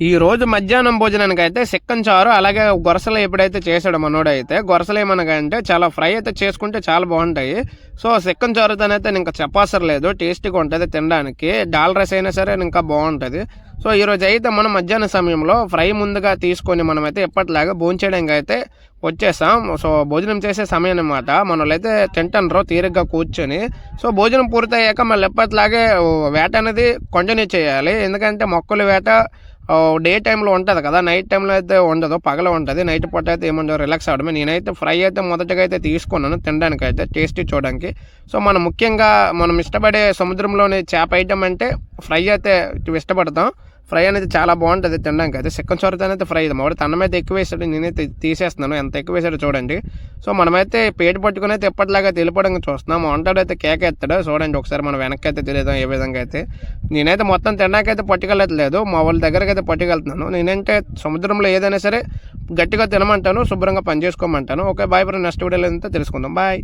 ఈ రోజు మధ్యాహ్నం భోజనానికి అయితే చికెన్ చారు అలాగే గొరసలు ఎప్పుడైతే చేసాడో మనోడు అయితే గొరసలు ఏమనగా చాలా ఫ్రై అయితే చేసుకుంటే చాలా బాగుంటాయి. సో చికెన్ చారుతోనైతే ఇంకా చెప్పవసరం లేదు, టేస్టీగా ఉంటుంది తినడానికి. డాల్ రైస్ అయినా సరే ఇంకా బాగుంటుంది. సో ఈరోజు అయితే మనం మధ్యాహ్నం సమయంలో ఫ్రై ముందుగా తీసుకొని మనమైతే ఎప్పటిలాగా భోంచేయడానికి అయితే వచ్చేసాం. సో భోజనం చేసే సమయం అనమాట. మనోళ్ళైతే తింటారు తీరిగ్గా కూర్చొని. సో భోజనం పూర్తయ్యాక మళ్ళీ ఎప్పటిలాగే వేట అనేది కంటిన్యూ చేయాలి. ఎందుకంటే మొక్కల వేట డే టైంలో ఉంటుంది కదా, నైట్ టైంలో అయితే ఉండదు, పగల ఉంటుంది. నైట్ పూట అయితే ఏముండదు, రిలాక్స్ అవ్వడమే. నేనైతే ఫ్రై అయితే మొదటగా అయితే తీసుకున్నాను తినడానికి అయితే, టేస్టీ చూడడానికి. సో మనం ముఖ్యంగా మనం ఇష్టపడే సముద్రంలోని చేప ఐటమ్ అంటే ఫ్రై అయితే ఇష్టపడతాం. ఫ్రై అనేది చాలా బాగుంటుంది తినడానికి అయితే. చికెన్ చారుతో అయితే ఫ్రై ఇది మామిడి అన్నం అయితే ఎక్కువ వేసాడు, నేనైతే తీసేస్తున్నాను ఎంత ఎక్కువ వేసాడో చూడండి. సో మనమైతే పేట పట్టుకుని అయితే ఎప్పటిలాగా తెలిపడానికి చూస్తున్నాం. వంటాడు అయితే కేక్ ఎత్తాడు చూడండి ఒకసారి, మనం వెనక్కి అయితే తెలియదాం ఏ విధంగా అయితే. నేనైతే మొత్తం తినడానికైతే పట్టుకెళ్ళట్లేదు, మా వాళ్ళ దగ్గరికి అయితే పట్టుకెళ్తున్నాను. నేనంటే సముద్రంలో ఏదైనా సరే గట్టిగా తినమంటాను, శుభ్రంగా పని చేసుకోమంటాను. ఓకే బాయ్ ఫ్రెండ్, నెక్స్ట్ వీడియోలో అయితే తెలుసుకుందాం. బాయ్.